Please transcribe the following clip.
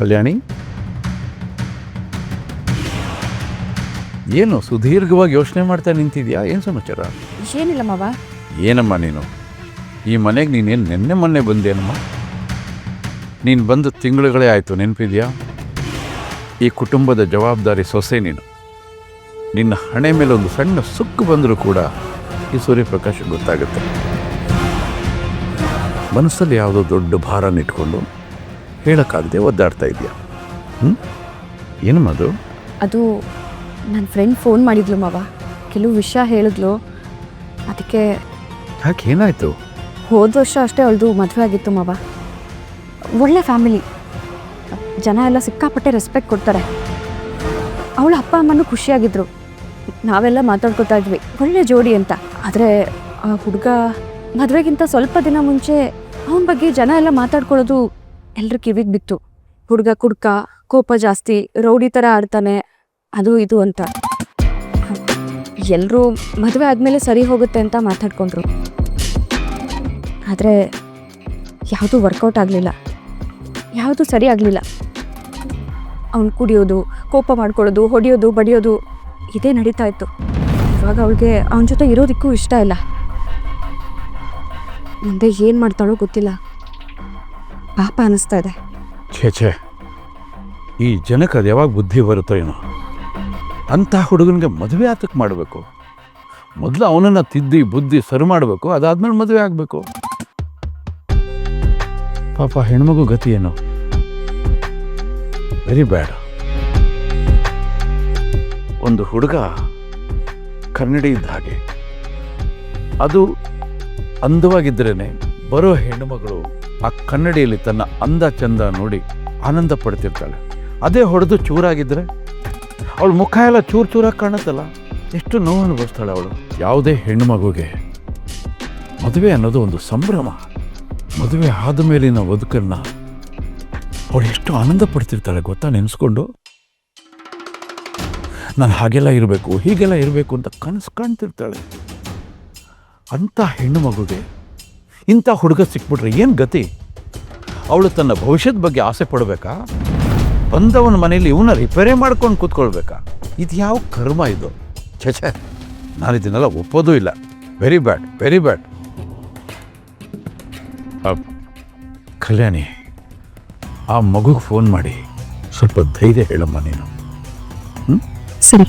ಕಲ್ಯಾಣಿ, ಏನು ಸುದೀರ್ಘವಾಗಿ ಯೋಚನೆ ಮಾಡ್ತಾ ನಿಂತಿದ್ಯಾ? ಏನು ಸಮಾಚಾರ? ಏನಿಲ್ಲ ಮಾವ. ಏನಮ್ಮ ನೀನು ಈ ಮನೆಗೆ ನೀನೇನು ನೆನ್ನೆ ಮೊನ್ನೆ ಬಂದೇನಮ್ಮ? ನೀನು ಬಂದು ತಿಂಗಳುಗಳೇ ಆಯಿತು, ನೆನಪಿದೆಯಾ? ಈ ಕುಟುಂಬದ ಜವಾಬ್ದಾರಿ ಸೊಸೆ ನೀನು. ನಿನ್ನ ಹಣೆ ಮೇಲೆ ಒಂದು ಸಣ್ಣ ಸುಕ್ಕು ಬಂದರೂ ಕೂಡ ಈ ಸೂರ್ಯಪ್ರಕಾಶ್ ಗೊತ್ತಾಗುತ್ತೆ. ಮನಸ್ಸಲ್ಲಿ ಯಾವುದೋ ದೊಡ್ಡ ಭಾರನ ಇಟ್ಕೊಂಡು ಹೇಳೋಕ್ಕಾಗದೆ ಒದ್ದಾಡ್ತಾ ಇದೆಯಾ? ಏನಮ್ಮ ಅದು? ಅದು ನನ್ನ ಫ್ರೆಂಡ್ ಫೋನ್ ಮಾಡಿದ್ಲು ಮಾವ, ಕೆಲವು ವಿಷಯ ಹೇಳಿದ್ಲು. ಅದಕ್ಕೆ ಯಾಕೆ, ಏನಾಯಿತು? ಹೋದ ವರ್ಷ ಅಷ್ಟೇ ಅವಳದು ಮದುವೆ ಆಗಿತ್ತು ಮಾವ. ಒಳ್ಳೆ ಫ್ಯಾಮಿಲಿ, ಜನ ಎಲ್ಲ ಸಿಕ್ಕಾಪಟ್ಟೆ ರೆಸ್ಪೆಕ್ಟ್ ಕೊಡ್ತಾರೆ. ಅವಳ ಅಪ್ಪ ಅಮ್ಮನೂ ಖುಷಿಯಾಗಿದ್ರು. ನಾವೆಲ್ಲ ಮಾತಾಡ್ಕೊತಾ ಇದ್ವಿ ಒಳ್ಳೆ ಜೋಡಿ ಅಂತ. ಆದರೆ ಆ ಹುಡುಗ ಮದುವೆಗಿಂತ ಸ್ವಲ್ಪ ದಿನ ಮುಂಚೆ ಅವನ ಬಗ್ಗೆ ಜನ ಎಲ್ಲ ಮಾತಾಡ್ಕೊಳ್ಳೋದು ಎಲ್ಲರ ಕಿವಿಗೆ ಬಿತ್ತು. ಹುಡುಗ ಕುಡ್ಕ, ಕೋಪ ಜಾಸ್ತಿ, ರೌಡಿ ಥರ ಆಡ್ತಾನೆ, ಅದು ಇದು ಅಂತ. ಎಲ್ಲರೂ ಮದುವೆ ಆದಮೇಲೆ ಸರಿ ಹೋಗುತ್ತೆ ಅಂತ ಮಾತಾಡ್ಕೊಂಡ್ರು. ಆದರೆ ಯಾವುದೂ ವರ್ಕೌಟ್ ಆಗಲಿಲ್ಲ, ಯಾವುದೂ ಸರಿ ಆಗಲಿಲ್ಲ. ಅವನು ಕುಡಿಯೋದು, ಕೋಪ ಮಾಡ್ಕೊಳ್ಳೋದು, ಹೊಡೆಯೋದು, ಬಡಿಯೋದು ಇದೇ ನಡೀತಾ ಇತ್ತು. ಇವಾಗ ಅವಳಿಗೆ ಅವನ ಜೊತೆ ಇರೋದಕ್ಕೂ ಇಷ್ಟ ಇಲ್ಲ. ಮುಂದೆ ಏನು ಮಾಡ್ತಾಳೋ ಗೊತ್ತಿಲ್ಲ, ಪಾಪ ಅನ್ನಿಸ್ತಾ ಇದೆ. ಛೇ, ಈ ಜನಕ್ಕೆ ಅದು ಯಾವಾಗ ಬುದ್ಧಿ ಬರುತ್ತೋ ಏನೋ. ಅಂಥ ಹುಡುಗನಿಗೆ ಮದುವೆ ಆತಕ್ಕೆ ಮಾಡಬೇಕು. ಮೊದಲು ಅವನನ್ನು ತಿದ್ದಿ ಬುದ್ಧಿ ಸರಿ ಮಾಡಬೇಕು, ಅದಾದ್ಮೇಲೆ ಮದುವೆ ಆಗಬೇಕು. ಪಾಪ ಹೆಣ್ಮಗು ಗತಿ ಏನು? Very bad. ಒಂದು ಹುಡುಗ ಕನ್ನಡಿ ಇದ್ದ ಹಾಗೆ, ಅದು ಅಂದವಾಗಿದ್ದರೇನೆ ಬರೋ ಹೆಣ್ಣುಮಗಳು ಆ ಕನ್ನಡಿಯಲ್ಲಿ ತನ್ನ ಅಂದ ಚಂದ ನೋಡಿ ಆನಂದ ಪಡ್ತಿರ್ತಾಳೆ. ಅದೇ ಹೊಡೆದು ಚೂರಾಗಿದ್ದರೆ ಅವಳ ಮುಖ ಎಲ್ಲ ಚೂರು ಚೂರಾಗಿ ಕಾಣುತ್ತಲ್ಲ, ಎಷ್ಟು ನೋವು ಅನುಭವಿಸ್ತಾಳೆ ಅವಳು. ಯಾವುದೇ ಹೆಣ್ಣು ಮಗುಗೆ ಮದುವೆ ಅನ್ನೋದು ಒಂದು ಸಂಭ್ರಮ. ಮದುವೆ ಆದ ಮೇಲಿನ ಬದುಕನ್ನು ಅವಳು ಎಷ್ಟು ಆನಂದ ಪಡ್ತಿರ್ತಾಳೆ ಗೊತ್ತಾ? ನೆನೆಸ್ಕೊಂಡು ನಾನು ಹಾಗೆಲ್ಲ ಇರಬೇಕು, ಹೀಗೆಲ್ಲ ಇರಬೇಕು ಅಂತ ಕನಸು ಕಾಣ್ತಿರ್ತಾಳೆ. ಅಂಥ ಹೆಣ್ಣು ಮಗುಗೆ ಇಂಥ ಹುಡುಗ ಸಿಕ್ಬಿಟ್ರೆ ಏನು ಗತಿ? ಅವಳು ತನ್ನ ಭವಿಷ್ಯದ ಬಗ್ಗೆ ಆಸೆ ಪಡಬೇಕಾ? ಬಂದವನ ಮನೇಲಿ ಇವನ್ನ ರಿಪೇರಿ ಮಾಡ್ಕೊಂಡು ಕೂತ್ಕೊಳ್ಬೇಕಾ? ಇದು ಯಾವ ಕರ್ಮ ಇದು? ಛೇ, ನಾನು ಇದನ್ನೆಲ್ಲ ಒಪ್ಪೋದೂ ಇಲ್ಲ. Very bad, very bad. ಕಲ್ಯಾಣಿ, ಆ ಮಗುಗೆ ಫೋನ್ ಮಾಡಿ ಸ್ವಲ್ಪ ಧೈರ್ಯ ಹೇಳಮ್ಮ ನೀನು. ಸರಿ.